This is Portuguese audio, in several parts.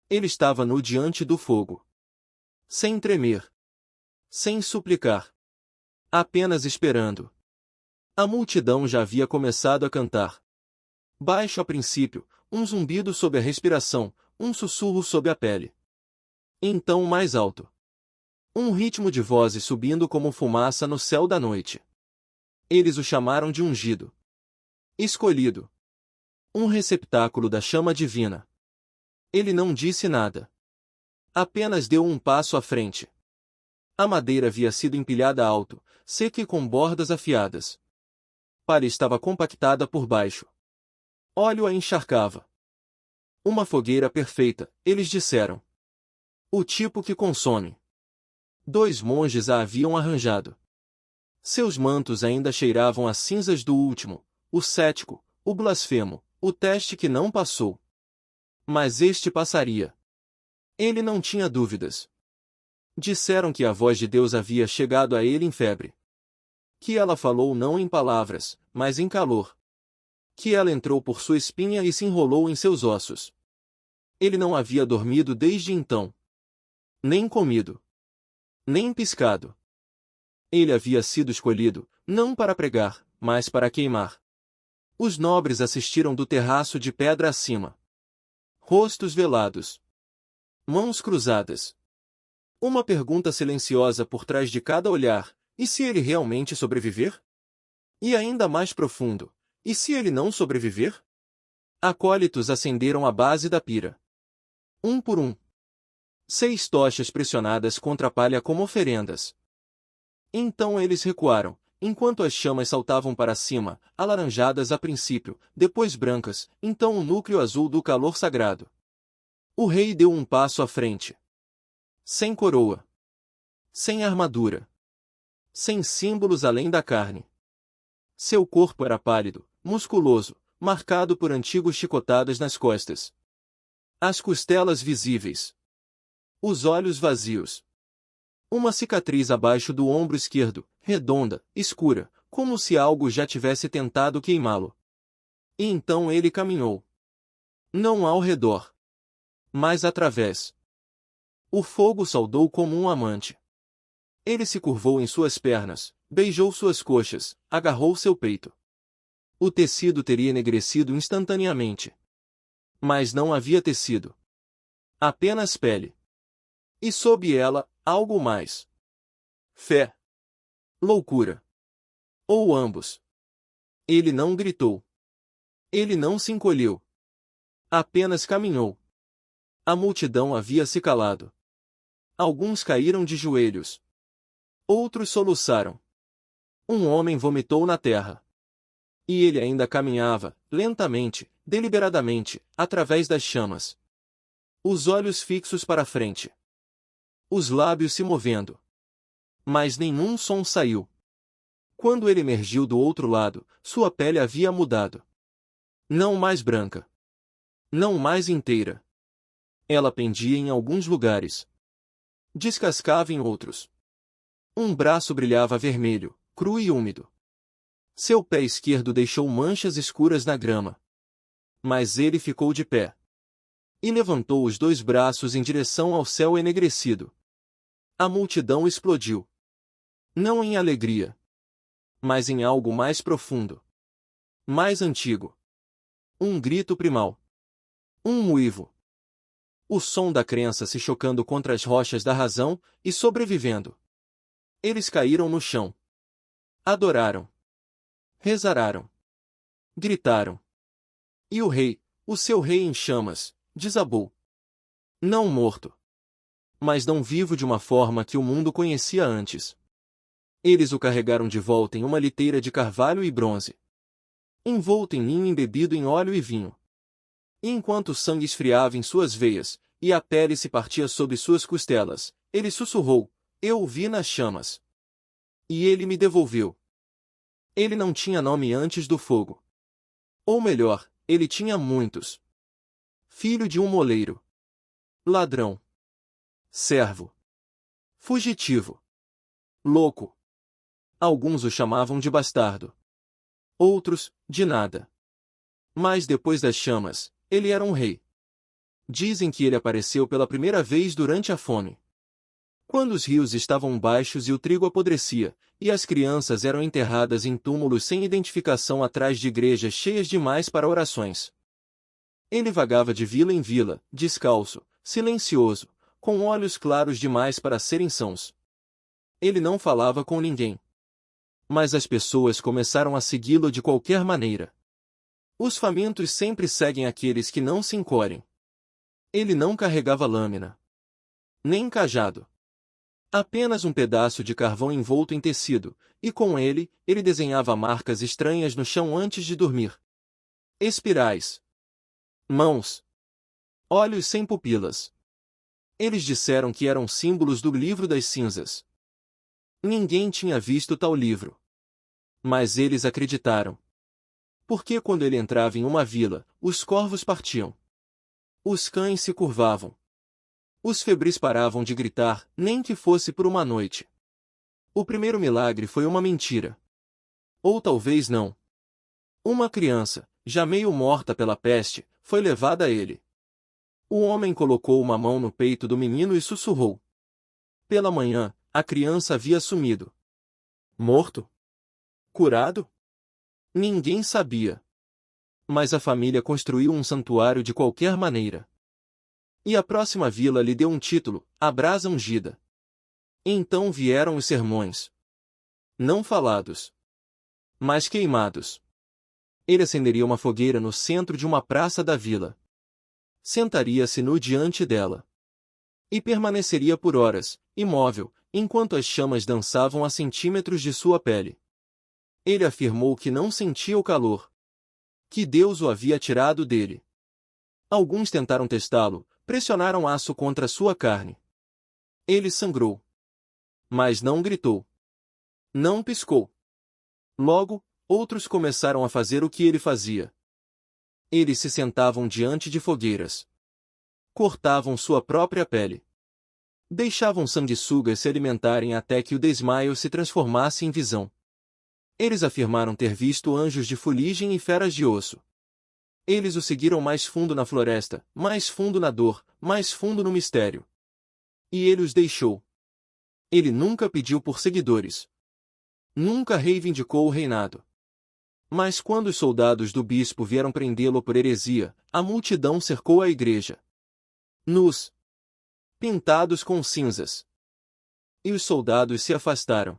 Ele estava nu diante do fogo. Sem tremer. Sem suplicar. Apenas esperando. A multidão já havia começado a cantar. Baixo a princípio, um zumbido sob a respiração, um sussurro sob a pele. Então mais alto. Um ritmo de vozes subindo como fumaça no céu da noite. Eles o chamaram de ungido. Escolhido. Um receptáculo da chama divina. Ele não disse nada. Apenas deu um passo à frente. A madeira havia sido empilhada alto, seca e com bordas afiadas. Palha estava compactada por baixo. Óleo a encharcava. Uma fogueira perfeita, eles disseram. O tipo que consome. 2 monges a haviam arranjado. Seus mantos ainda cheiravam as cinzas do último, o cético, o blasfemo, o teste que não passou. Mas este passaria. Ele não tinha dúvidas. Disseram que a voz de Deus havia chegado a ele em febre. Que ela falou não em palavras, mas em calor. Que ela entrou por sua espinha e se enrolou em seus ossos. Ele não havia dormido desde então. Nem comido. Nem piscado. Ele havia sido escolhido, não para pregar, mas para queimar. Os nobres assistiram do terraço de pedra acima. Rostos velados. Mãos cruzadas. Uma pergunta silenciosa por trás de cada olhar: e se ele realmente sobreviver? E ainda mais profundo: e se ele não sobreviver? Acólitos acenderam a base da pira. Um por um. 6 tochas pressionadas contra a palha como oferendas. Então eles recuaram, enquanto as chamas saltavam para cima, alaranjadas a princípio, depois brancas, então o núcleo azul do calor sagrado. O rei deu um passo à frente. Sem coroa. Sem armadura. Sem símbolos além da carne. Seu corpo era pálido, musculoso, marcado por antigos chicotadas nas costas. As costelas visíveis. Os olhos vazios. Uma cicatriz abaixo do ombro esquerdo, redonda, escura, como se algo já tivesse tentado queimá-lo. E então ele caminhou. Não ao redor. Mas através. O fogo saudou como um amante. Ele se curvou em suas pernas, beijou suas coxas, agarrou seu peito. O tecido teria enegrecido instantaneamente. Mas não havia tecido. Apenas pele. E sob ela, algo mais. Fé. Loucura. Ou ambos. Ele não gritou. Ele não se encolheu. Apenas caminhou. A multidão havia se calado. Alguns caíram de joelhos. Outros soluçaram. Um homem vomitou na terra. E ele ainda caminhava, lentamente, deliberadamente, através das chamas. Os olhos fixos para frente. Os lábios se movendo. Mas nenhum som saiu. Quando ele emergiu do outro lado, sua pele havia mudado. Não mais branca. Não mais inteira. Ela pendia em alguns lugares. Descascava em outros. Um braço brilhava vermelho, cru e úmido. Seu pé esquerdo deixou manchas escuras na grama. Mas ele ficou de pé. E levantou os 2 braços em direção ao céu enegrecido. A multidão explodiu. Não em alegria. Mas em algo mais profundo. Mais antigo. Um grito primal. Um uivo. O som da crença se chocando contra as rochas da razão, e sobrevivendo. Eles caíram no chão. Adoraram. Rezararam. Gritaram. E o rei, o seu rei em chamas, desabou. Não morto. Mas não vivo de uma forma que o mundo conhecia antes. Eles o carregaram de volta em uma liteira de carvalho e bronze. Envolto em linho embebido em óleo e vinho. E enquanto o sangue esfriava em suas veias, e a pele se partia sob suas costelas, ele sussurrou: eu o vi nas chamas. E ele me devolveu. Ele não tinha nome antes do fogo. Ou melhor, ele tinha muitos. Filho de um moleiro. Ladrão. Servo. Fugitivo. Louco. Alguns o chamavam de bastardo. Outros, de nada. Mas depois das chamas, ele era um rei. Dizem que ele apareceu pela primeira vez durante a fome. Quando os rios estavam baixos e o trigo apodrecia, e as crianças eram enterradas em túmulos sem identificação atrás de igrejas cheias demais para orações. Ele vagava de vila em vila, descalço, silencioso, com olhos claros demais para serem sãos. Ele não falava com ninguém. Mas as pessoas começaram a segui-lo de qualquer maneira. Os famintos sempre seguem aqueles que não se encolhem. Ele não carregava lâmina, nem cajado. Apenas um pedaço de carvão envolto em tecido, e com ele desenhava marcas estranhas no chão antes de dormir. Espirais. Mãos. Olhos sem pupilas. Eles disseram que eram símbolos do livro das cinzas. Ninguém tinha visto tal livro. Mas eles acreditaram. Porque quando ele entrava em uma vila, os corvos partiam. Os cães se curvavam. Os febris paravam de gritar, nem que fosse por uma noite. O primeiro milagre foi uma mentira. Ou talvez não. Uma criança, já meio morta pela peste, foi levada a ele. O homem colocou uma mão no peito do menino e sussurrou. Pela manhã, a criança havia sumido. Morto? Curado? Ninguém sabia. Mas a família construiu um santuário de qualquer maneira. E a próxima vila lhe deu um título, a brasa ungida. Então vieram os sermões. Não falados, mas queimados. Ele acenderia uma fogueira no centro de uma praça da vila. Sentaria-se nu diante dela. E permaneceria por horas, imóvel, enquanto as chamas dançavam a centímetros de sua pele. Ele afirmou que não sentia o calor. Que Deus o havia tirado dele. Alguns tentaram testá-lo, pressionaram aço contra sua carne. Ele sangrou. Mas não gritou. Não piscou. Logo, outros começaram a fazer o que ele fazia. Eles se sentavam diante de fogueiras. Cortavam sua própria pele. Deixavam sanguessugas se alimentarem até que o desmaio se transformasse em visão. Eles afirmaram ter visto anjos de fuligem e feras de osso. Eles o seguiram mais fundo na floresta, mais fundo na dor, mais fundo no mistério. E ele os deixou. Ele nunca pediu por seguidores. Nunca reivindicou o reinado. Mas quando os soldados do bispo vieram prendê-lo por heresia, a multidão cercou a igreja. Nus. Pintados com cinzas. E os soldados se afastaram.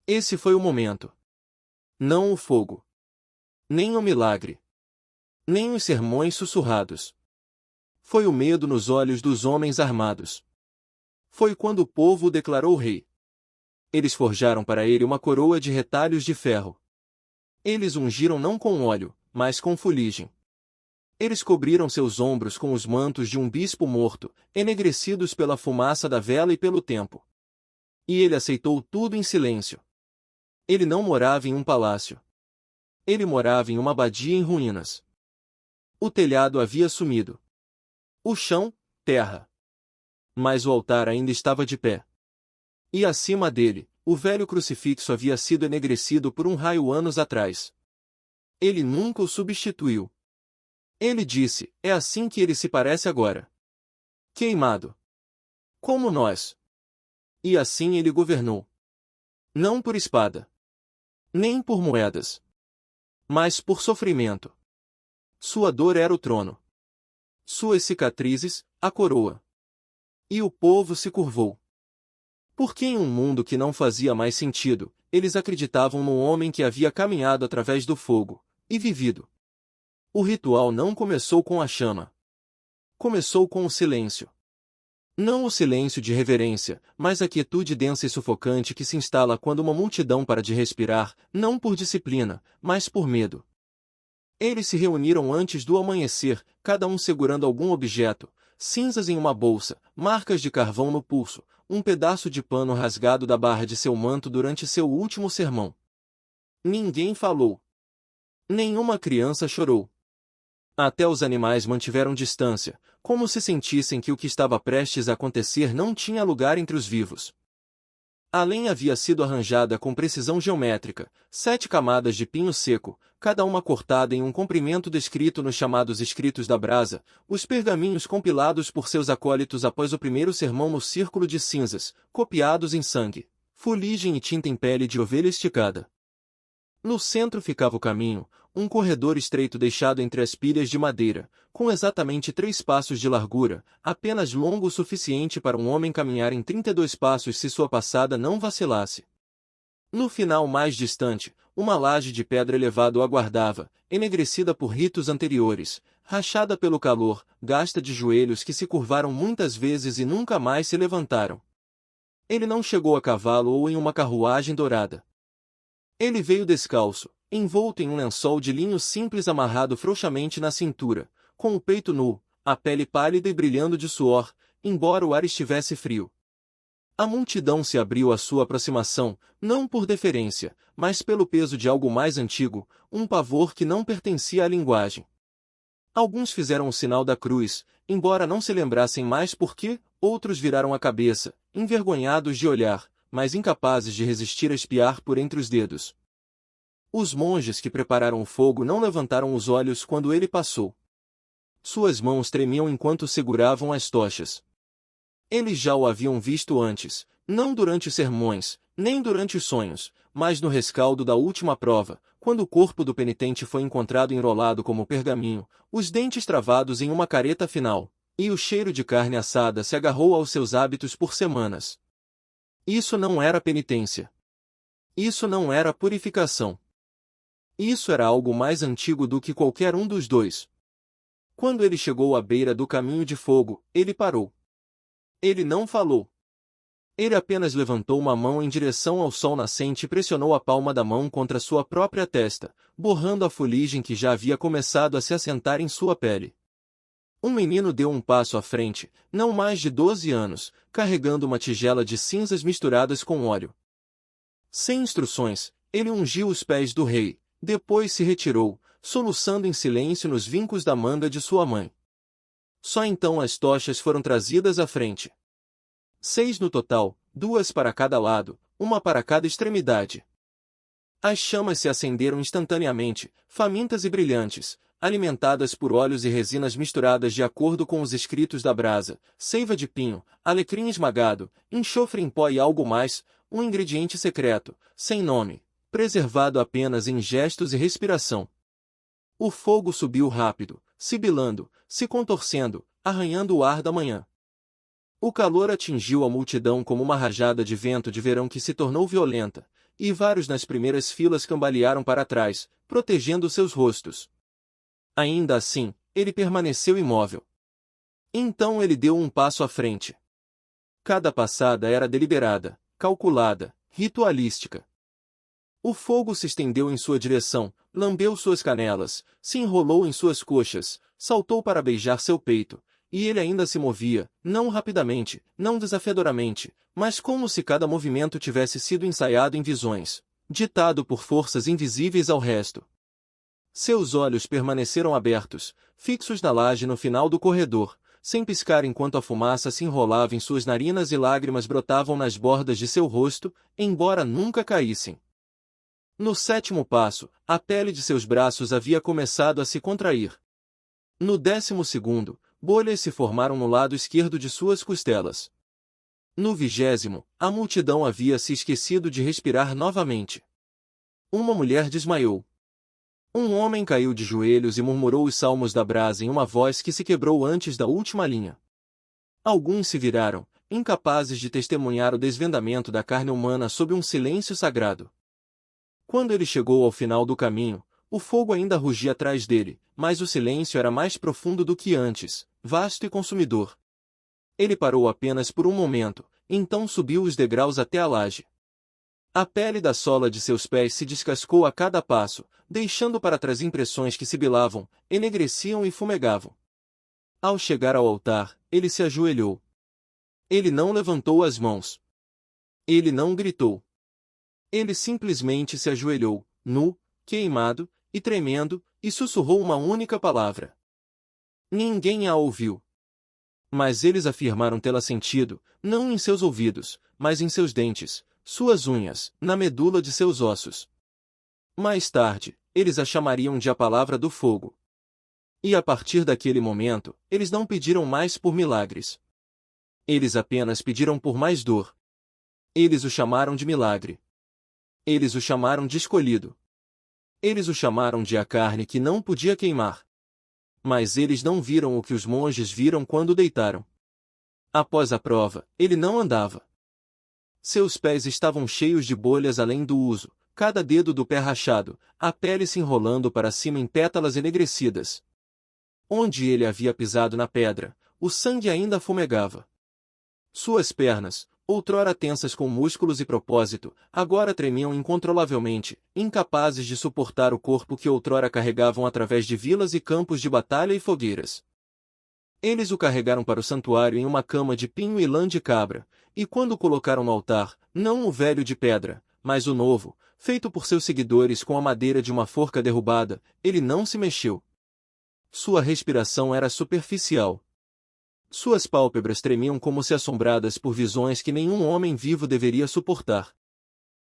Esse foi o momento. Não o fogo. Nem o milagre. Nem os sermões sussurrados. Foi o medo nos olhos dos homens armados. Foi quando o povo o declarou rei. Eles forjaram para ele uma coroa de retalhos de ferro. Eles ungiram não com óleo, mas com fuligem. Eles cobriram seus ombros com os mantos de um bispo morto, enegrecidos pela fumaça da vela e pelo tempo. E ele aceitou tudo em silêncio. Ele não morava em um palácio. Ele morava em uma abadia em ruínas. O telhado havia sumido. O chão, terra. Mas o altar ainda estava de pé. E acima dele, o velho crucifixo havia sido enegrecido por um raio anos atrás. Ele nunca o substituiu. Ele disse, é assim que ele se parece agora. Queimado. Como nós. E assim ele governou. Não por espada. Nem por moedas. Mas por sofrimento. Sua dor era o trono. Suas cicatrizes, a coroa. E o povo se curvou. Porque em um mundo que não fazia mais sentido, eles acreditavam no homem que havia caminhado através do fogo, e vivido. O ritual não começou com a chama. Começou com o silêncio. Não o silêncio de reverência, mas a quietude densa e sufocante que se instala quando uma multidão para de respirar, não por disciplina, mas por medo. Eles se reuniram antes do amanhecer, cada um segurando algum objeto, cinzas em uma bolsa, marcas de carvão no pulso, um pedaço de pano rasgado da barra de seu manto durante seu último sermão. Ninguém falou. Nenhuma criança chorou. Até os animais mantiveram distância, como se sentissem que o que estava prestes a acontecer não tinha lugar entre os vivos. A lenha havia sido arranjada com precisão geométrica, 7 camadas de pinho seco, cada uma cortada em um comprimento descrito nos chamados Escritos da Brasa, os pergaminhos compilados por seus acólitos após o primeiro sermão no círculo de cinzas, copiados em sangue, fuligem e tinta em pele de ovelha esticada. No centro ficava o caminho, um corredor estreito deixado entre as pilhas de madeira, com exatamente 3 passos de largura, apenas longo o suficiente para um homem caminhar em 32 passos se sua passada não vacilasse. No final mais distante, uma laje de pedra elevada o aguardava, enegrecida por ritos anteriores, rachada pelo calor, gasta de joelhos que se curvaram muitas vezes e nunca mais se levantaram. Ele não chegou a cavalo ou em uma carruagem dourada. Ele veio descalço, envolto em um lençol de linho simples amarrado frouxamente na cintura, com o peito nu, a pele pálida e brilhando de suor, embora o ar estivesse frio. A multidão se abriu à sua aproximação, não por deferência, mas pelo peso de algo mais antigo, um pavor que não pertencia à linguagem. Alguns fizeram o sinal da cruz, embora não se lembrassem mais por quê, outros viraram a cabeça, envergonhados de olhar, mas incapazes de resistir a espiar por entre os dedos. Os monges que prepararam o fogo não levantaram os olhos quando ele passou. Suas mãos tremiam enquanto seguravam as tochas. Eles já o haviam visto antes, não durante os sermões, nem durante os sonhos, mas no rescaldo da última prova, quando o corpo do penitente foi encontrado enrolado como pergaminho, os dentes travados em uma careta final, e o cheiro de carne assada se agarrou aos seus hábitos por semanas. Isso não era penitência. Isso não era purificação. Isso era algo mais antigo do que qualquer um dos dois. Quando ele chegou à beira do caminho de fogo, ele parou. Ele não falou. Ele apenas levantou uma mão em direção ao sol nascente e pressionou a palma da mão contra sua própria testa, borrando a fuligem que já havia começado a se assentar em sua pele. Um menino deu um passo à frente, não mais de 12 anos, carregando uma tigela de cinzas misturadas com óleo. Sem instruções, ele ungiu os pés do rei, depois se retirou, soluçando em silêncio nos vincos da manga de sua mãe. Só então as tochas foram trazidas à frente. 6 no total, 2 para cada lado, uma para cada extremidade. As chamas se acenderam instantaneamente, famintas e brilhantes, alimentadas por óleos e resinas misturadas de acordo com os escritos da brasa, seiva de pinho, alecrim esmagado, enxofre em pó e algo mais, um ingrediente secreto, sem nome, preservado apenas em gestos e respiração. O fogo subiu rápido, sibilando, se contorcendo, arranhando o ar da manhã. O calor atingiu a multidão como uma rajada de vento de verão que se tornou violenta, e vários nas primeiras filas cambalearam para trás, protegendo seus rostos. Ainda assim, ele permaneceu imóvel. Então ele deu um passo à frente. Cada passada era deliberada, calculada, ritualística. O fogo se estendeu em sua direção, lambeu suas canelas, se enrolou em suas coxas, saltou para beijar seu peito, e ele ainda se movia, não rapidamente, não desafiadoramente, mas como se cada movimento tivesse sido ensaiado em visões, ditado por forças invisíveis ao resto. Seus olhos permaneceram abertos, fixos na laje no final do corredor, sem piscar enquanto a fumaça se enrolava em suas narinas e lágrimas brotavam nas bordas de seu rosto, embora nunca caíssem. No 7º passo, a pele de seus braços havia começado a se contrair. No 12º, bolhas se formaram no lado esquerdo de suas costelas. No 20º, a multidão havia se esquecido de respirar novamente. Uma mulher desmaiou. Um homem caiu de joelhos e murmurou os salmos da brasa em uma voz que se quebrou antes da última linha. Alguns se viraram, incapazes de testemunhar o desvendamento da carne humana sob um silêncio sagrado. Quando ele chegou ao final do caminho, o fogo ainda rugia atrás dele, mas o silêncio era mais profundo do que antes, vasto e consumidor. Ele parou apenas por um momento, então subiu os degraus até a laje. A pele da sola de seus pés se descascou a cada passo, deixando para trás impressões que sibilavam, enegreciam e fumegavam. Ao chegar ao altar, ele se ajoelhou. Ele não levantou as mãos. Ele não gritou. Ele simplesmente se ajoelhou, nu, queimado, e tremendo, e sussurrou uma única palavra. Ninguém a ouviu. Mas eles afirmaram tê-la sentido, não em seus ouvidos, mas em seus dentes, suas unhas, na medula de seus ossos. Mais tarde, eles a chamariam de a palavra do fogo. E a partir daquele momento, eles não pediram mais por milagres. Eles apenas pediram por mais dor. Eles o chamaram de milagre. Eles o chamaram de escolhido. Eles o chamaram de a carne que não podia queimar. Mas eles não viram o que os monges viram quando deitaram. Após a prova, ele não andava. Seus pés estavam cheios de bolhas além do uso, cada dedo do pé rachado, a pele se enrolando para cima em pétalas enegrecidas. Onde ele havia pisado na pedra, o sangue ainda fumegava. Suas pernas, outrora tensas com músculos e propósito, agora tremiam incontrolavelmente, incapazes de suportar o corpo que outrora carregavam através de vilas e campos de batalha e fogueiras. Eles o carregaram para o santuário em uma cama de pinho e lã de cabra, e quando o colocaram no altar, não o velho de pedra, mas o novo, feito por seus seguidores com a madeira de uma forca derrubada, ele não se mexeu. Sua respiração era superficial. Suas pálpebras tremiam como se assombradas por visões que nenhum homem vivo deveria suportar.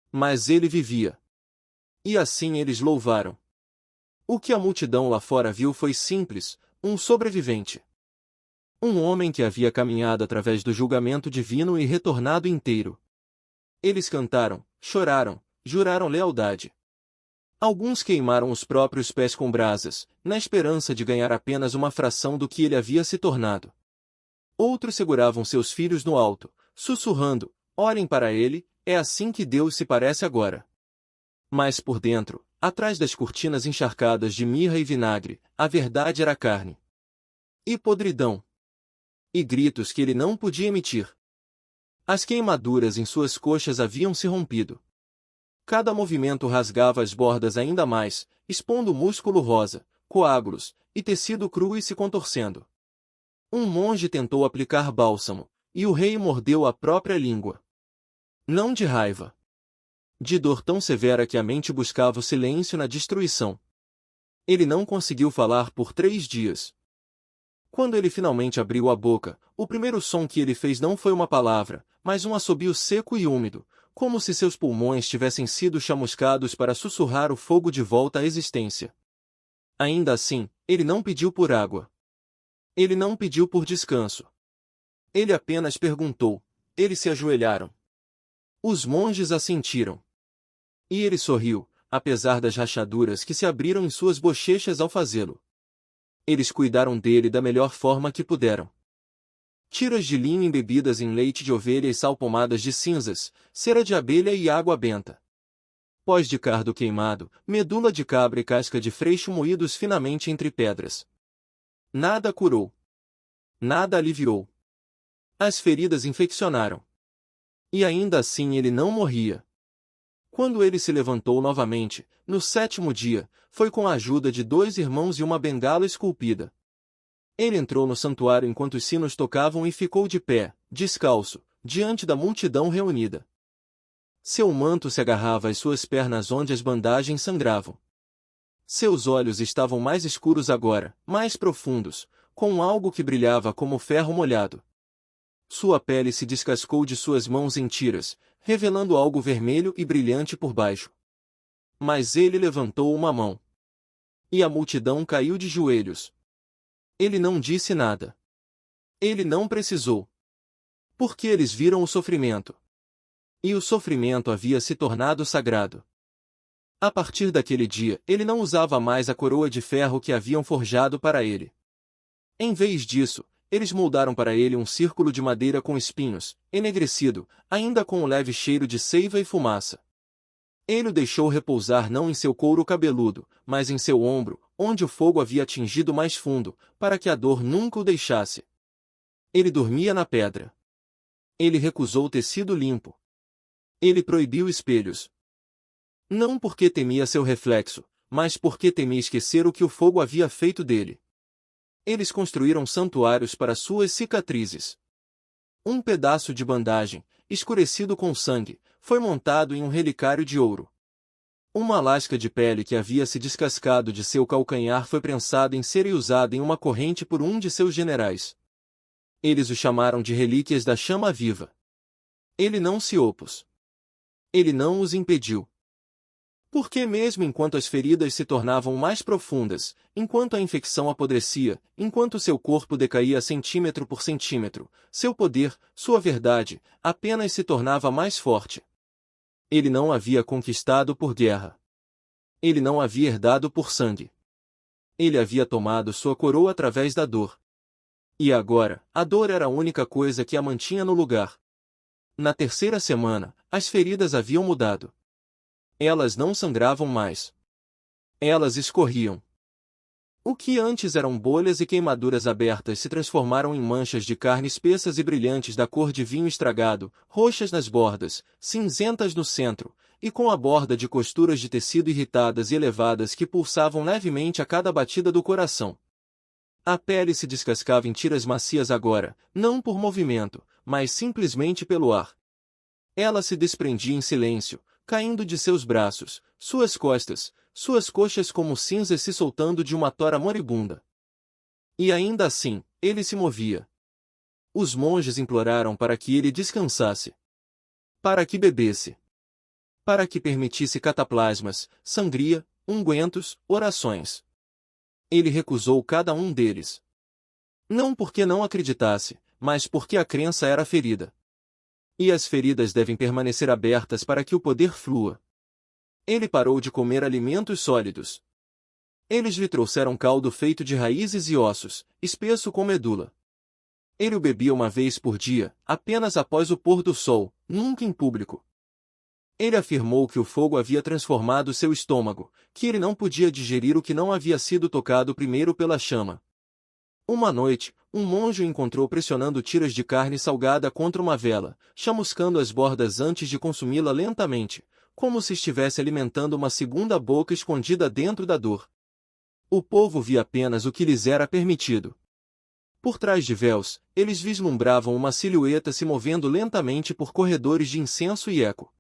Mas ele vivia. E assim eles louvaram. O que a multidão lá fora viu foi simples, um sobrevivente. Um homem que havia caminhado através do julgamento divino e retornado inteiro. Eles cantaram, choraram, juraram lealdade. Alguns queimaram os próprios pés com brasas, na esperança de ganhar apenas uma fração do que ele havia se tornado. Outros seguravam seus filhos no alto, sussurrando, olhem para ele, é assim que Deus se parece agora. Mas por dentro, atrás das cortinas encharcadas de mirra e vinagre, a verdade era carne. E podridão. E gritos que ele não podia emitir. As queimaduras em suas coxas haviam se rompido. Cada movimento rasgava as bordas ainda mais, expondo músculo rosa, coágulos, e tecido cru e se contorcendo. Um monge tentou aplicar bálsamo, e o rei mordeu a própria língua. Não de raiva. De dor tão severa que a mente buscava o silêncio na destruição. Ele não conseguiu falar por 3 dias. Quando ele finalmente abriu a boca, o primeiro som que ele fez não foi uma palavra, mas um assobio seco e úmido, como se seus pulmões tivessem sido chamuscados para sussurrar o fogo de volta à existência. Ainda assim, ele não pediu por água. Ele não pediu por descanso. Ele apenas perguntou. Eles se ajoelharam. Os monges assentiram. E ele sorriu, apesar das rachaduras que se abriram em suas bochechas ao fazê-lo. Eles cuidaram dele da melhor forma que puderam. Tiras de linho embebidas em leite de ovelha e sal pomadas de cinzas, cera de abelha e água benta. Pós de cardo queimado, medula de cabra e casca de freixo moídos finamente entre pedras. Nada curou. Nada aliviou. As feridas infeccionaram. E ainda assim ele não morria. Quando ele se levantou novamente, no 7º dia, foi com a ajuda de 2 irmãos e uma bengala esculpida. Ele entrou no santuário enquanto os sinos tocavam e ficou de pé, descalço, diante da multidão reunida. Seu manto se agarrava às suas pernas onde as bandagens sangravam. Seus olhos estavam mais escuros agora, mais profundos, com algo que brilhava como ferro molhado. Sua pele se descascou de suas mãos em tiras, revelando algo vermelho e brilhante por baixo. Mas ele levantou uma mão. E a multidão caiu de joelhos. Ele não disse nada. Ele não precisou. Porque eles viram o sofrimento. E o sofrimento havia se tornado sagrado. A partir daquele dia, ele não usava mais a coroa de ferro que haviam forjado para ele. Em vez disso, eles moldaram para ele um círculo de madeira com espinhos, enegrecido, ainda com um leve cheiro de seiva e fumaça. Ele o deixou repousar não em seu couro cabeludo, mas em seu ombro, onde o fogo havia atingido mais fundo, para que a dor nunca o deixasse. Ele dormia na pedra. Ele recusou tecido limpo. Ele proibiu espelhos. Não porque temia seu reflexo, mas porque temia esquecer o que o fogo havia feito dele. Eles construíram santuários para suas cicatrizes. Um pedaço de bandagem, escurecido com sangue, foi montado em um relicário de ouro. Uma lasca de pele que havia se descascado de seu calcanhar foi prensada em cera e usada em uma corrente por um de seus generais. Eles o chamaram de relíquias da chama viva. Ele não se opôs. Ele não os impediu. Porque mesmo enquanto as feridas se tornavam mais profundas, enquanto a infecção apodrecia, enquanto seu corpo decaía centímetro por centímetro, seu poder, sua verdade, apenas se tornava mais forte. Ele não havia conquistado por guerra. Ele não havia herdado por sangue. Ele havia tomado sua coroa através da dor. E agora, a dor era a única coisa que a mantinha no lugar. Na terceira semana, as feridas haviam mudado. Elas não sangravam mais. Elas escorriam. O que antes eram bolhas e queimaduras abertas se transformaram em manchas de carne espessas e brilhantes da cor de vinho estragado, roxas nas bordas, cinzentas no centro, e com a borda de costuras de tecido irritadas e elevadas que pulsavam levemente a cada batida do coração. A pele se descascava em tiras macias agora, não por movimento, mas simplesmente pelo ar. Ela se desprendia em silêncio, caindo de seus braços, suas costas, suas coxas como cinzas se soltando de uma tora moribunda. E ainda assim, ele se movia. Os monges imploraram para que ele descansasse. Para que bebesse. Para que permitisse cataplasmas, sangria, ungüentos, orações. Ele recusou cada um deles. Não porque não acreditasse, mas porque a crença era ferida. E as feridas devem permanecer abertas para que o poder flua. Ele parou de comer alimentos sólidos. Eles lhe trouxeram caldo feito de raízes e ossos, espesso com medula. Ele o bebia uma vez por dia, apenas após o pôr do sol, nunca em público. Ele afirmou que o fogo havia transformado seu estômago, que ele não podia digerir o que não havia sido tocado primeiro pela chama. Uma noite, um monge o encontrou pressionando tiras de carne salgada contra uma vela, chamuscando as bordas antes de consumi-la lentamente, como se estivesse alimentando uma segunda boca escondida dentro da dor. O povo via apenas o que lhes era permitido. Por trás de véus, eles vislumbravam uma silhueta se movendo lentamente por corredores de incenso e eco.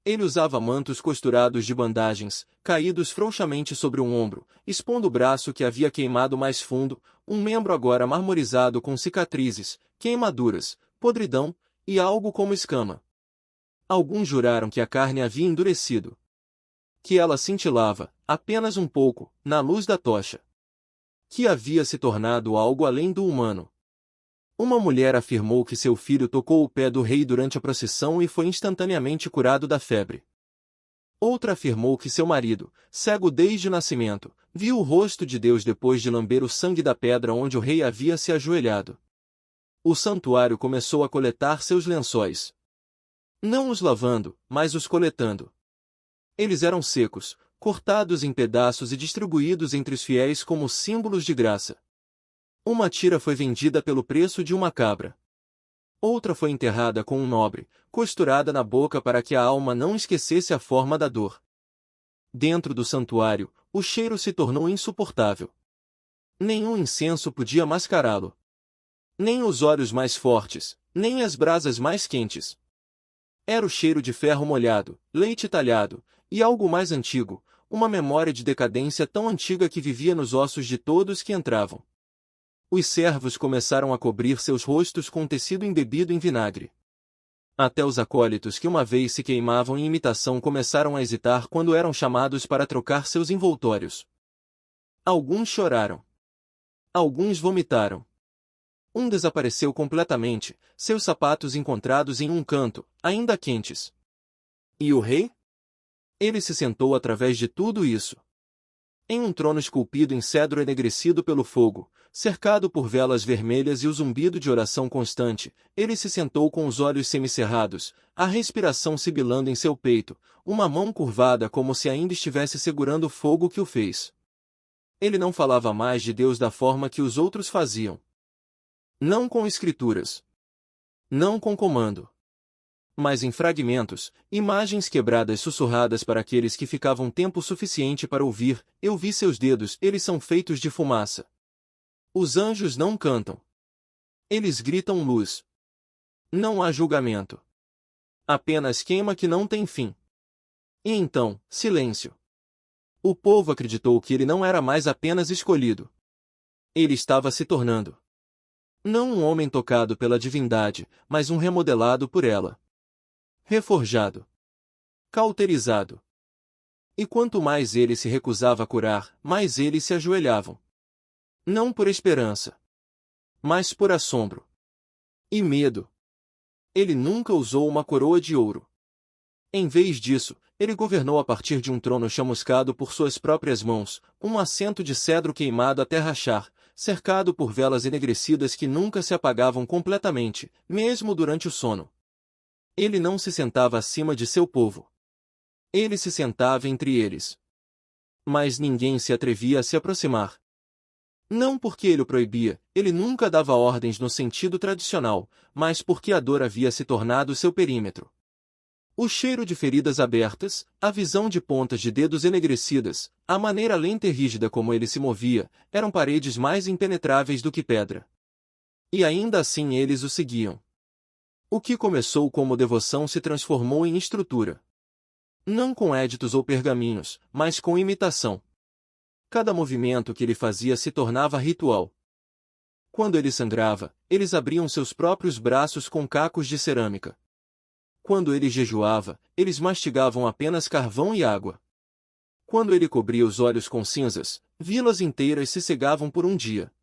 Ele usava mantos costurados de bandagens, caídos frouxamente sobre um ombro, expondo o braço que havia queimado mais fundo, um membro agora marmorizado com cicatrizes, queimaduras, podridão, e algo como escama. Alguns juraram que a carne havia endurecido. Que ela cintilava, apenas um pouco, na luz da tocha. Que havia se tornado algo além do humano. Uma mulher afirmou que seu filho tocou o pé do rei durante a procissão e foi instantaneamente curado da febre. Outra afirmou que seu marido, cego desde o nascimento, viu o rosto de Deus depois de lamber o sangue da pedra onde o rei havia se ajoelhado. O santuário começou a coletar seus lençóis. Não os lavando, mas os coletando. Eles eram secos, cortados em pedaços e distribuídos entre os fiéis como símbolos de graça. Uma tira foi vendida pelo preço de uma cabra. Outra foi enterrada com um nobre, costurada na boca para que a alma não esquecesse a forma da dor. Dentro do santuário, o cheiro se tornou insuportável. Nenhum incenso podia mascará-lo. Nem os óleos mais fortes, nem as brasas mais quentes. Era o cheiro de ferro molhado, leite talhado, e algo mais antigo, uma memória de decadência tão antiga que vivia nos ossos de todos que entravam. Os servos começaram a cobrir seus rostos com tecido embebido em vinagre. Até os acólitos que uma vez se queimavam em imitação começaram a hesitar quando eram chamados para trocar seus envoltórios. Alguns choraram. Alguns vomitaram. Um desapareceu completamente, seus sapatos encontrados em um canto, ainda quentes. E o rei? Ele se sentou através de tudo isso. Em um trono esculpido em cedro enegrecido pelo fogo, cercado por velas vermelhas e o zumbido de oração constante, ele se sentou com os olhos semicerrados, a respiração sibilando em seu peito, uma mão curvada como se ainda estivesse segurando o fogo que o fez. Ele não falava mais de Deus da forma que os outros faziam. Não com escrituras. Não com comando. Mas em fragmentos, imagens quebradas sussurradas para aqueles que ficavam tempo suficiente para ouvir: eu vi seus dedos, eles são feitos de fumaça. Os anjos não cantam. Eles gritam luz. Não há julgamento. Apenas queima que não tem fim. E então, silêncio. O povo acreditou que ele não era mais apenas escolhido. Ele estava se tornando não um homem tocado pela divindade, mas um remodelado por ela. Reforjado. cauterizado. E quanto mais ele se recusava a curar, mais eles se ajoelhavam. Não por esperança, mas por assombro e medo. Ele nunca usou uma coroa de ouro. Em vez disso, ele governou a partir de um trono chamuscado por suas próprias mãos, um assento de cedro queimado até rachar, cercado por velas enegrecidas que nunca se apagavam completamente, mesmo durante o sono. Ele não se sentava acima de seu povo. Ele se sentava entre eles. Mas ninguém se atrevia a se aproximar. Não porque ele o proibia, ele nunca dava ordens no sentido tradicional, mas porque a dor havia se tornado seu perímetro. O cheiro de feridas abertas, a visão de pontas de dedos enegrecidas, a maneira lenta e rígida como ele se movia, eram paredes mais impenetráveis do que pedra. E ainda assim eles o seguiam. O que começou como devoção se transformou em estrutura. Não com éditos ou pergaminhos, mas com imitação. Cada movimento que ele fazia se tornava ritual. Quando ele sangrava, eles abriam seus próprios braços com cacos de cerâmica. Quando ele jejuava, eles mastigavam apenas carvão e água. Quando ele cobria os olhos com cinzas, vilas inteiras se cegavam por um dia.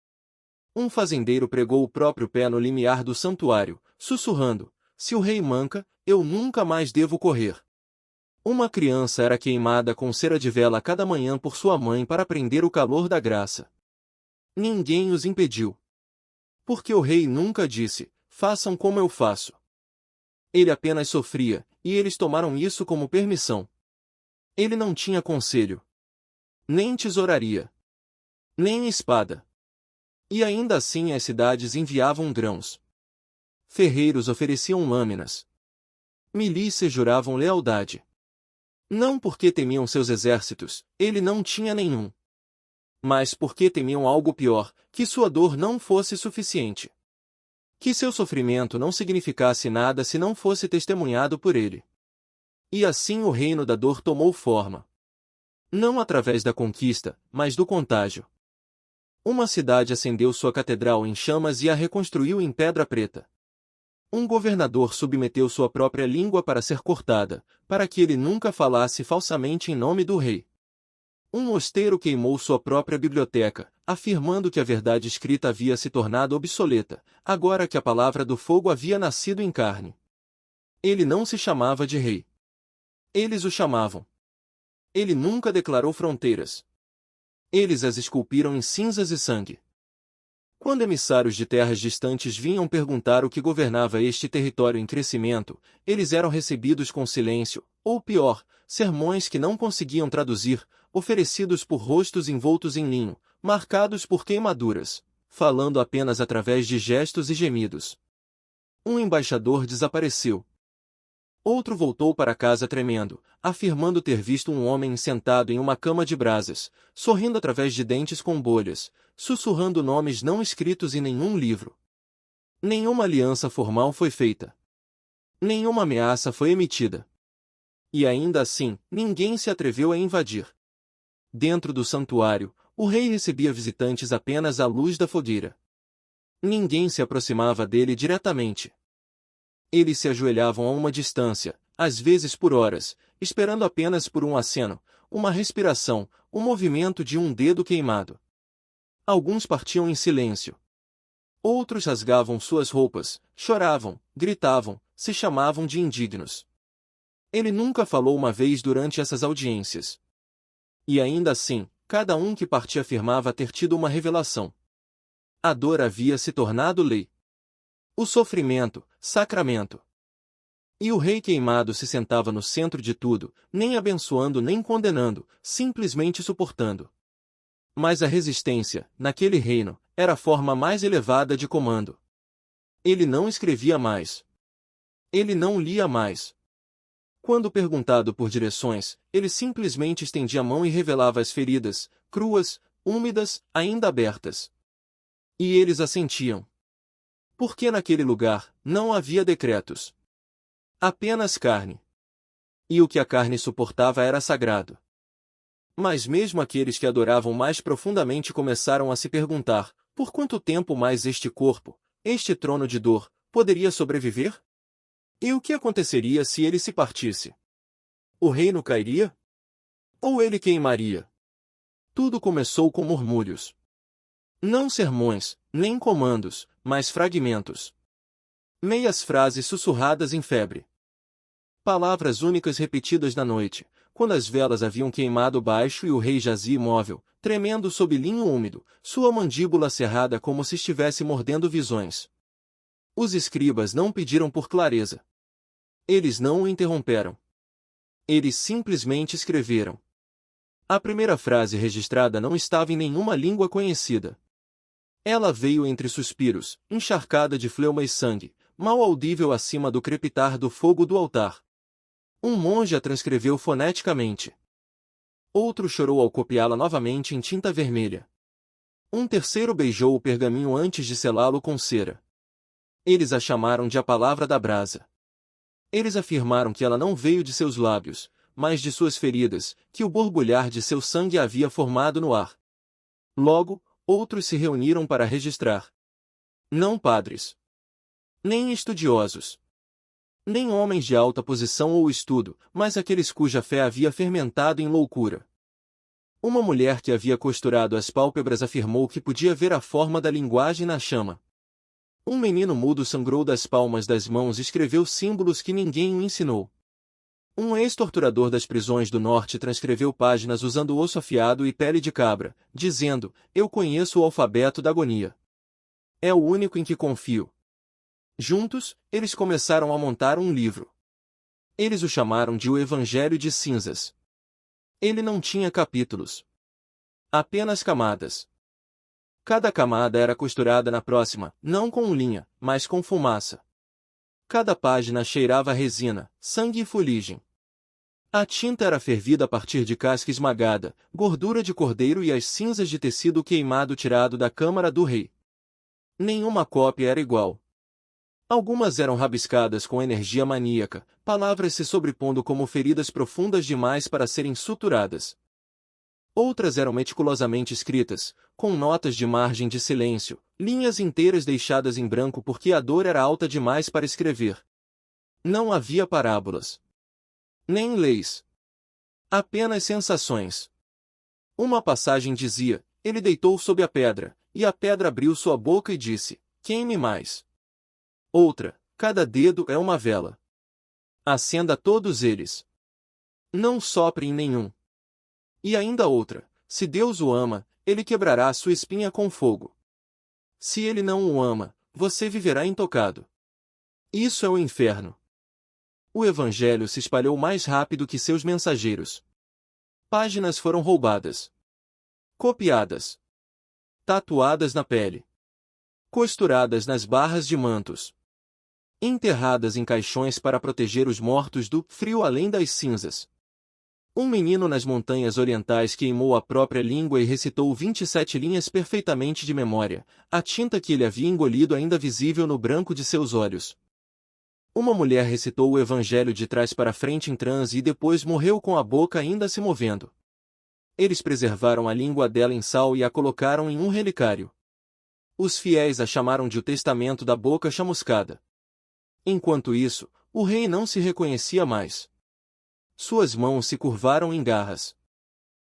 Um fazendeiro pregou o próprio pé no limiar do santuário, sussurrando: "Se o rei manca, eu nunca mais devo correr." Uma criança era queimada com cera de vela cada manhã por sua mãe para prender o calor da graça. Ninguém os impediu. Porque o rei nunca disse: "Façam como eu faço." Ele apenas sofria, e eles tomaram isso como permissão. Ele não tinha conselho, nem tesouraria, nem espada. E ainda assim as cidades enviavam grãos. Ferreiros ofereciam lâminas. Milícias juravam lealdade. Não porque temiam seus exércitos, ele não tinha nenhum. Mas porque temiam algo pior, que sua dor não fosse suficiente. Que seu sofrimento não significasse nada se não fosse testemunhado por ele. E assim o reino da dor tomou forma. Não através da conquista, mas do contágio. Uma cidade acendeu sua catedral em chamas e a reconstruiu em pedra preta. Um governador submeteu sua própria língua para ser cortada, para que ele nunca falasse falsamente em nome do rei. Um mosteiro queimou sua própria biblioteca, afirmando que a verdade escrita havia se tornado obsoleta, agora que a palavra do fogo havia nascido em carne. Ele não se chamava de rei. Eles o chamavam. Ele nunca declarou fronteiras. Eles as esculpiram em cinzas e sangue. Quando emissários de terras distantes vinham perguntar o que governava este território em crescimento, eles eram recebidos com silêncio, ou pior, sermões que não conseguiam traduzir, oferecidos por rostos envoltos em linho, marcados por queimaduras, falando apenas através de gestos e gemidos. Um embaixador desapareceu. Outro voltou para casa tremendo, afirmando ter visto um homem sentado em uma cama de brasas, sorrindo através de dentes com bolhas, sussurrando nomes não escritos em nenhum livro. Nenhuma aliança formal foi feita. Nenhuma ameaça foi emitida. E ainda assim, ninguém se atreveu a invadir. Dentro do santuário, o rei recebia visitantes apenas à luz da fogueira. Ninguém se aproximava dele diretamente. Eles se ajoelhavam a uma distância, às vezes por horas, esperando apenas por um aceno, uma respiração, o movimento de um dedo queimado. Alguns partiam em silêncio. Outros rasgavam suas roupas, choravam, gritavam, se chamavam de indignos. Ele nunca falou uma vez durante essas audiências. E ainda assim, cada um que partia afirmava ter tido uma revelação. A dor havia se tornado lei. O sofrimento, sacramento. E o rei queimado se sentava no centro de tudo, nem abençoando nem condenando, simplesmente suportando. Mas a resistência, naquele reino, era a forma mais elevada de comando. Ele não escrevia mais. Ele não lia mais. Quando perguntado por direções, ele simplesmente estendia a mão e revelava as feridas, cruas, úmidas, ainda abertas. E eles assentiam. Porque naquele lugar, não havia decretos. Apenas carne. E o que a carne suportava era sagrado. Mas mesmo aqueles que adoravam mais profundamente começaram a se perguntar, por quanto tempo mais este corpo, este trono de dor, poderia sobreviver? E o que aconteceria se ele se partisse? O reino cairia? Ou ele queimaria? Tudo começou com murmúrios. Não sermões, nem comandos, mas fragmentos. Meias frases sussurradas em febre. Palavras únicas repetidas na noite, quando as velas haviam queimado baixo e o rei jazia imóvel, tremendo sob linho úmido, sua mandíbula cerrada como se estivesse mordendo visões. Os escribas não pediram por clareza. Eles não o interromperam. Eles simplesmente escreveram. A primeira frase registrada não estava em nenhuma língua conhecida. Ela veio entre suspiros, encharcada de fleuma e sangue, mal audível acima do crepitar do fogo do altar. Um monge a transcreveu foneticamente. Outro chorou ao copiá-la novamente em tinta vermelha. Um terceiro beijou o pergaminho antes de selá-lo com cera. Eles a chamaram de a palavra da brasa. Eles afirmaram que ela não veio de seus lábios, mas de suas feridas, que o borbulhar de seu sangue havia formado no ar. Logo, outros se reuniram para registrar. Não padres. Nem estudiosos. Nem homens de alta posição ou estudo, mas aqueles cuja fé havia fermentado em loucura. Uma mulher que havia costurado as pálpebras afirmou que podia ver a forma da linguagem na chama. Um menino mudo sangrou das palmas das mãos e escreveu símbolos que ninguém o ensinou. Um ex-torturador das prisões do norte transcreveu páginas usando osso afiado e pele de cabra, dizendo: "Eu conheço o alfabeto da agonia. É o único em que confio." Juntos, eles começaram a montar um livro. Eles o chamaram de O Evangelho de Cinzas. Ele não tinha capítulos. Apenas camadas. Cada camada era costurada na próxima, não com linha, mas com fumaça. Cada página cheirava a resina, sangue e fuligem. A tinta era fervida a partir de casca esmagada, gordura de cordeiro e as cinzas de tecido queimado tirado da câmara do rei. Nenhuma cópia era igual. Algumas eram rabiscadas com energia maníaca, palavras se sobrepondo como feridas profundas demais para serem suturadas. Outras eram meticulosamente escritas, com notas de margem de silêncio, linhas inteiras deixadas em branco porque a dor era alta demais para escrever. Não havia parábolas. Nem leis. Apenas sensações. Uma passagem dizia: "Ele deitou sob a pedra, e a pedra abriu sua boca e disse: queime mais." Outra: "Cada dedo é uma vela. Acenda todos eles. Não sopre em nenhum." E ainda outra: "Se Deus o ama, ele quebrará sua espinha com fogo. Se ele não o ama, você viverá intocado." Isso é o inferno. O evangelho se espalhou mais rápido que seus mensageiros. Páginas foram roubadas. Copiadas. Tatuadas na pele. Costuradas nas barras de mantos. Enterradas em caixões para proteger os mortos do frio além das cinzas. Um menino nas montanhas orientais queimou a própria língua e recitou 27 linhas perfeitamente de memória, a tinta que ele havia engolido ainda visível no branco de seus olhos. Uma mulher recitou o evangelho de trás para frente em transe e depois morreu com a boca ainda se movendo. Eles preservaram a língua dela em sal e a colocaram em um relicário. Os fiéis a chamaram de o testamento da boca chamuscada. Enquanto isso, o rei não se reconhecia mais. Suas mãos se curvaram em garras.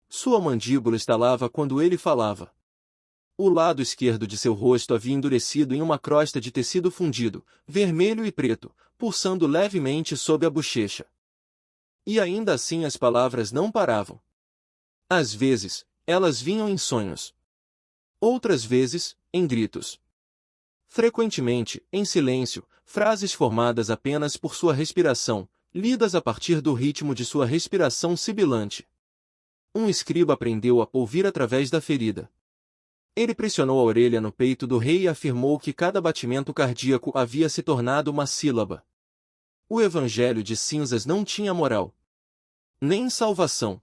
Sua mandíbula estalava quando ele falava. O lado esquerdo de seu rosto havia endurecido em uma crosta de tecido fundido, vermelho e preto, pulsando levemente sob a bochecha. E ainda assim as palavras não paravam. Às vezes, elas vinham em sonhos. Outras vezes, em gritos. Frequentemente, em silêncio, frases formadas apenas por sua respiração, lidas a partir do ritmo de sua respiração sibilante. Um escriba aprendeu a ouvir através da ferida. Ele pressionou a orelha no peito do rei e afirmou que cada batimento cardíaco havia se tornado uma sílaba. O evangelho de cinzas não tinha moral. Nem salvação.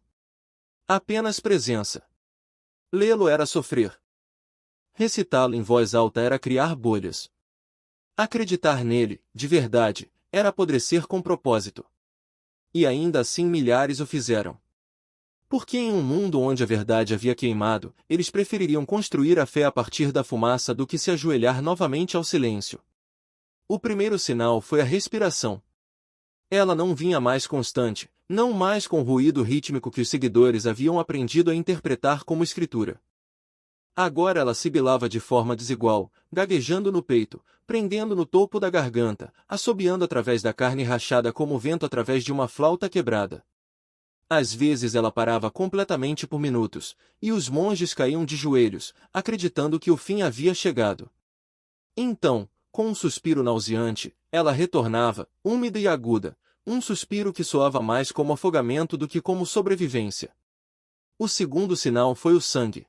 Apenas presença. Lê-lo era sofrer. Recitá-lo em voz alta era criar bolhas. Acreditar nele, de verdade, era apodrecer com propósito. E ainda assim milhares o fizeram. Porque em um mundo onde a verdade havia queimado, eles prefeririam construir a fé a partir da fumaça do que se ajoelhar novamente ao silêncio. O primeiro sinal foi a respiração. Ela não vinha mais constante, não mais com o ruído rítmico que os seguidores haviam aprendido a interpretar como escritura. Agora ela sibilava de forma desigual, gaguejando no peito, prendendo no topo da garganta, assobiando através da carne rachada como o vento através de uma flauta quebrada. Às vezes ela parava completamente por minutos, e os monges caíam de joelhos, acreditando que o fim havia chegado. Então, com um suspiro nauseante, ela retornava, úmida e aguda, um suspiro que soava mais como afogamento do que como sobrevivência. O segundo sinal foi o sangue.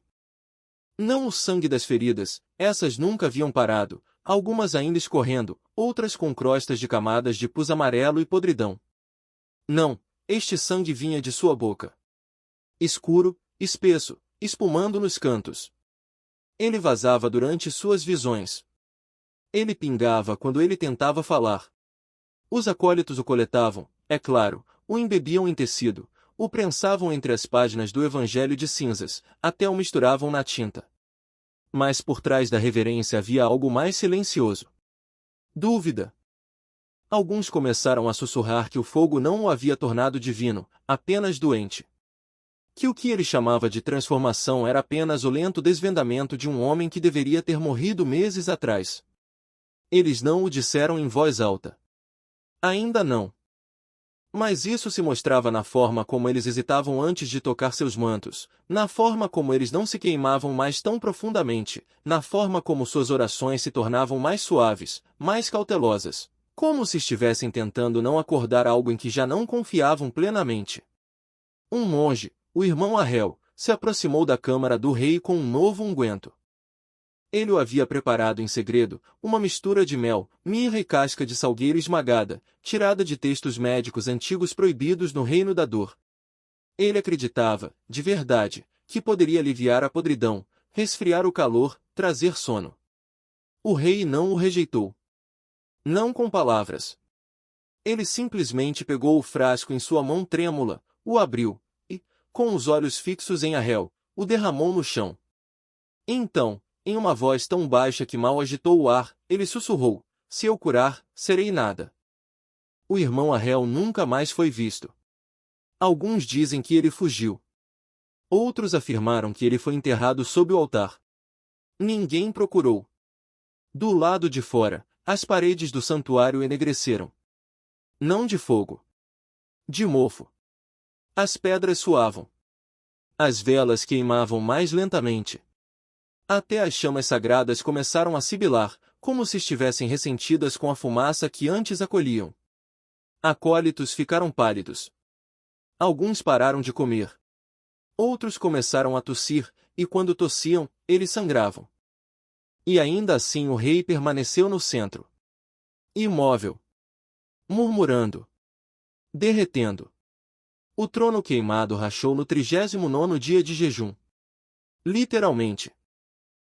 Não o sangue das feridas, essas nunca haviam parado, algumas ainda escorrendo, outras com crostas de camadas de pus amarelo e podridão. Não, este sangue vinha de sua boca. Escuro, espesso, espumando nos cantos. Ele vazava durante suas visões. Ele pingava quando ele tentava falar. Os acólitos o coletavam, é claro, o embebiam em tecido, o prensavam entre as páginas do Evangelho de cinzas, até o misturavam na tinta. Mas por trás da reverência havia algo mais silencioso. Dúvida. Alguns começaram a sussurrar que o fogo não o havia tornado divino, apenas doente. Que o que ele chamava de transformação era apenas o lento desvendamento de um homem que deveria ter morrido meses atrás. Eles não o disseram em voz alta. Ainda não. Mas isso se mostrava na forma como eles hesitavam antes de tocar seus mantos, na forma como eles não se queimavam mais tão profundamente, na forma como suas orações se tornavam mais suaves, mais cautelosas, como se estivessem tentando não acordar algo em que já não confiavam plenamente. Um monge, o irmão Arrel, se aproximou da câmara do rei com um novo unguento. Ele o havia preparado em segredo, uma mistura de mel, mirra e casca de salgueiro esmagada, tirada de textos médicos antigos proibidos no reino da dor. Ele acreditava, de verdade, que poderia aliviar a podridão, resfriar o calor, trazer sono. O rei não o rejeitou. Não com palavras. Ele simplesmente pegou o frasco em sua mão trêmula, o abriu, e, com os olhos fixos em Arrel, o derramou no chão. Então, em uma voz tão baixa que mal agitou o ar, ele sussurrou: "Se eu curar, serei nada." O irmão Arrel nunca mais foi visto. Alguns dizem que ele fugiu. Outros afirmaram que ele foi enterrado sob o altar. Ninguém procurou. Do lado de fora, as paredes do santuário enegreceram. Não de fogo. De mofo. As pedras suavam. As velas queimavam mais lentamente. Até as chamas sagradas começaram a sibilar, como se estivessem ressentidas com a fumaça que antes acolhiam. Acólitos ficaram pálidos. Alguns pararam de comer. Outros começaram a tossir, e quando tossiam, eles sangravam. E ainda assim o rei permaneceu no centro. Imóvel. Murmurando. Derretendo. O trono queimado rachou no 39º dia de jejum. Literalmente.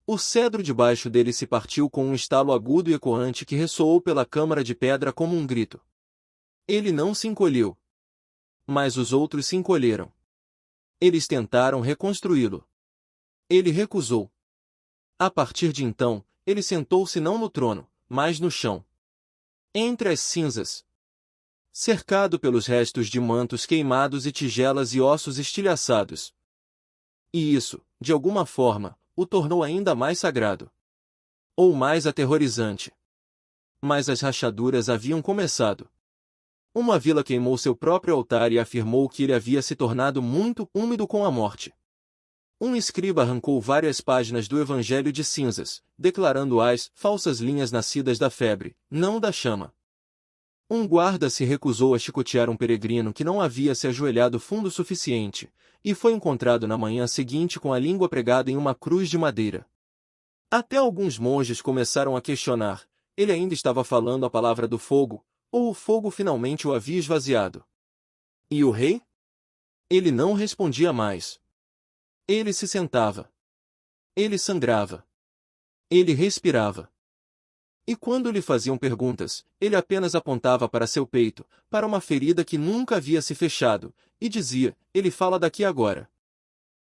O cedro debaixo dele se partiu com um estalo agudo e ecoante que ressoou pela câmara de pedra como um grito. Ele não se encolheu. Mas os outros se encolheram. Eles tentaram reconstruí-lo. Ele recusou. A partir de então, ele sentou-se não no trono, mas no chão. Entre as cinzas. Cercado pelos restos de mantos queimados e tigelas e ossos estilhaçados. E isso, de alguma forma, o tornou ainda mais sagrado. Ou mais aterrorizante. Mas as rachaduras haviam começado. Uma vila queimou seu próprio altar e afirmou que ele havia se tornado muito úmido com a morte. Um escriba arrancou várias páginas do Evangelho de cinzas, declarando-as falsas linhas nascidas da febre, não da chama. Um guarda se recusou a chicotear um peregrino que não havia se ajoelhado fundo o suficiente, e foi encontrado na manhã seguinte com a língua pregada em uma cruz de madeira. Até alguns monges começaram a questionar: ele ainda estava falando a palavra do fogo, ou o fogo finalmente o havia esvaziado? E o rei? Ele não respondia mais. Ele se sentava. Ele sangrava. Ele respirava. E quando lhe faziam perguntas, ele apenas apontava para seu peito, para uma ferida que nunca havia se fechado, e dizia: ele fala daqui agora.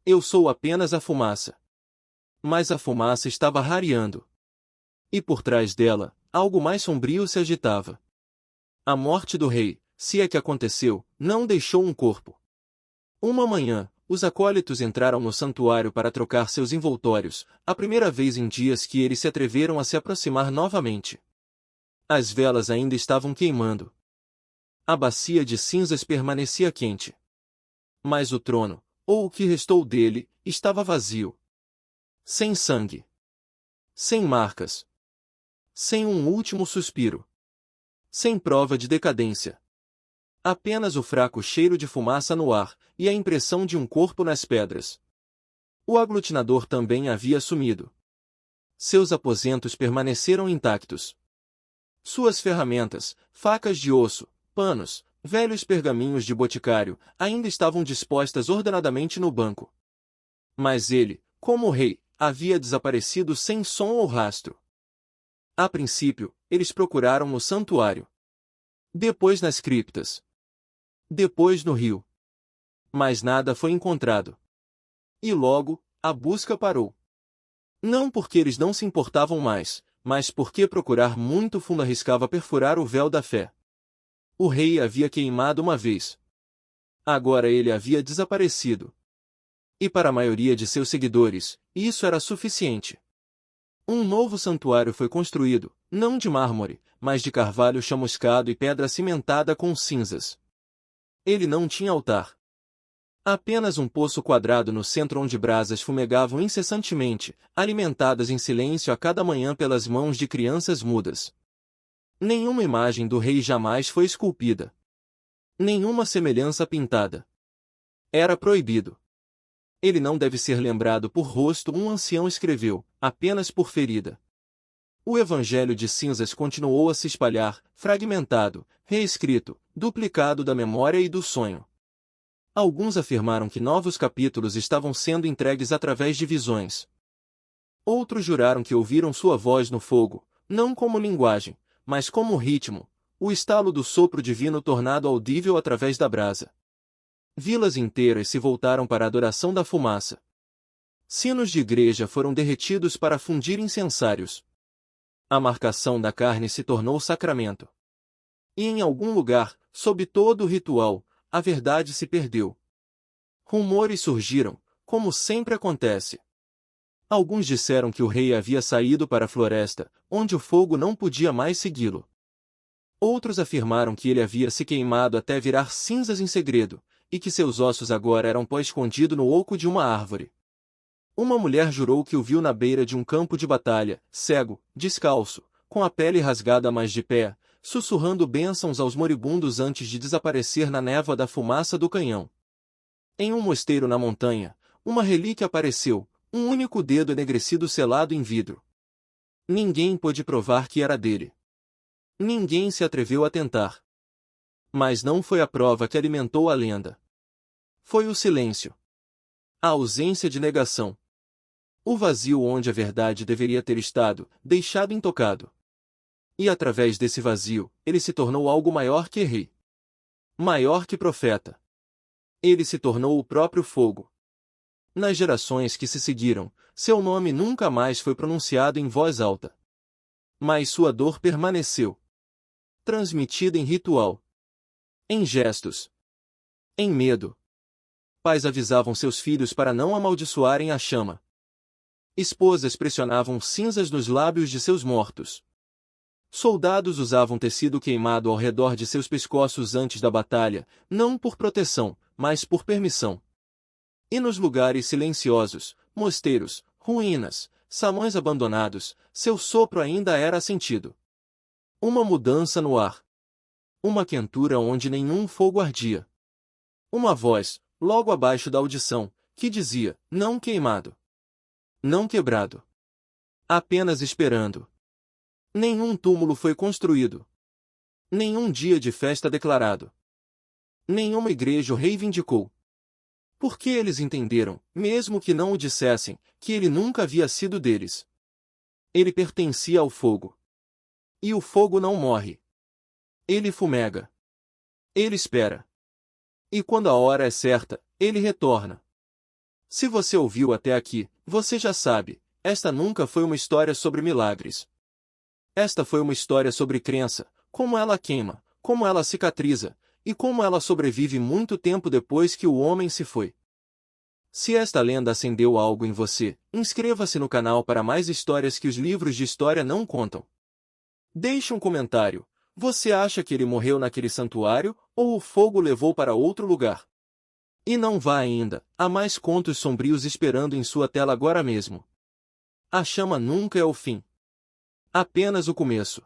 Eu sou apenas a fumaça. Mas a fumaça estava rareando. E por trás dela, algo mais sombrio se agitava. A morte do rei, se é que aconteceu, não deixou um corpo. Uma manhã, os acólitos entraram no santuário para trocar seus envoltórios, a primeira vez em dias que eles se atreveram a se aproximar novamente. As velas ainda estavam queimando. A bacia de cinzas permanecia quente. Mas o trono, ou o que restou dele, estava vazio. Sem sangue. Sem marcas. Sem um último suspiro. Sem prova de decadência. Apenas o fraco cheiro de fumaça no ar, e a impressão de um corpo nas pedras. O aglutinador também havia sumido. Seus aposentos permaneceram intactos. Suas ferramentas, facas de osso, panos, velhos pergaminhos de boticário, ainda estavam dispostas ordenadamente no banco. Mas ele, como rei, havia desaparecido sem som ou rastro. A princípio, eles procuraram no santuário. Depois nas criptas. Depois no rio. Mas nada foi encontrado. E logo, a busca parou. Não porque eles não se importavam mais, mas porque procurar muito fundo arriscava perfurar o véu da fé. O rei havia queimado uma vez. Agora ele havia desaparecido. E para a maioria de seus seguidores, isso era suficiente. Um novo santuário foi construído, não de mármore, mas de carvalho chamuscado e pedra cimentada com cinzas. Ele não tinha altar. Apenas um poço quadrado no centro onde brasas fumegavam incessantemente, alimentadas em silêncio a cada manhã pelas mãos de crianças mudas. Nenhuma imagem do rei jamais foi esculpida. Nenhuma semelhança pintada. Era proibido. Ele não deve ser lembrado por rosto, um ancião escreveu, apenas por ferida. O evangelho de cinzas continuou a se espalhar, fragmentado, reescrito, duplicado da memória e do sonho. Alguns afirmaram que novos capítulos estavam sendo entregues através de visões. Outros juraram que ouviram sua voz no fogo, não como linguagem, mas como ritmo, o estalo do sopro divino tornado audível através da brasa. Vilas inteiras se voltaram para a adoração da fumaça. Sinos de igreja foram derretidos para fundir incensários. A marcação da carne se tornou sacramento. E em algum lugar, sob todo o ritual, a verdade se perdeu. Rumores surgiram, como sempre acontece. Alguns disseram que o rei havia saído para a floresta, onde o fogo não podia mais segui-lo. Outros afirmaram que ele havia se queimado até virar cinzas em segredo, e que seus ossos agora eram pó escondido no oco de uma árvore. Uma mulher jurou que o viu na beira de um campo de batalha, cego, descalço, com a pele rasgada mas de pé, sussurrando bênçãos aos moribundos antes de desaparecer na névoa da fumaça do canhão. Em um mosteiro na montanha, uma relíquia apareceu, um único dedo enegrecido selado em vidro. Ninguém pôde provar que era dele. Ninguém se atreveu a tentar. Mas não foi a prova que alimentou a lenda. Foi o silêncio. A ausência de negação. O vazio onde a verdade deveria ter estado, deixado intocado. E através desse vazio, ele se tornou algo maior que rei. Maior que profeta. Ele se tornou o próprio fogo. Nas gerações que se seguiram, seu nome nunca mais foi pronunciado em voz alta. Mas sua dor permaneceu. Transmitida em ritual. Em gestos. Em medo. Pais avisavam seus filhos para não amaldiçoarem a chama. Esposas pressionavam cinzas nos lábios de seus mortos. Soldados usavam tecido queimado ao redor de seus pescoços antes da batalha, não por proteção, mas por permissão. E nos lugares silenciosos, mosteiros, ruínas, salões abandonados, seu sopro ainda era sentido. Uma mudança no ar. Uma quentura onde nenhum fogo ardia. Uma voz, logo abaixo da audição, que dizia, não queimado. Não quebrado. Apenas esperando. Nenhum túmulo foi construído. Nenhum dia de festa declarado. Nenhuma igreja o reivindicou. Porque eles entenderam, mesmo que não o dissessem, que ele nunca havia sido deles. Ele pertencia ao fogo. E o fogo não morre. Ele fumega. Ele espera. E quando a hora é certa, ele retorna. Se você ouviu até aqui, você já sabe, esta nunca foi uma história sobre milagres. Esta foi uma história sobre crença, como ela queima, como ela cicatriza, e como ela sobrevive muito tempo depois que o homem se foi. Se esta lenda acendeu algo em você, inscreva-se no canal para mais histórias que os livros de história não contam. Deixe um comentário. Você acha que ele morreu naquele santuário, ou o fogo levou para outro lugar? E não vá ainda, há mais contos sombrios esperando em sua tela agora mesmo. A chama nunca é o fim. Apenas o começo.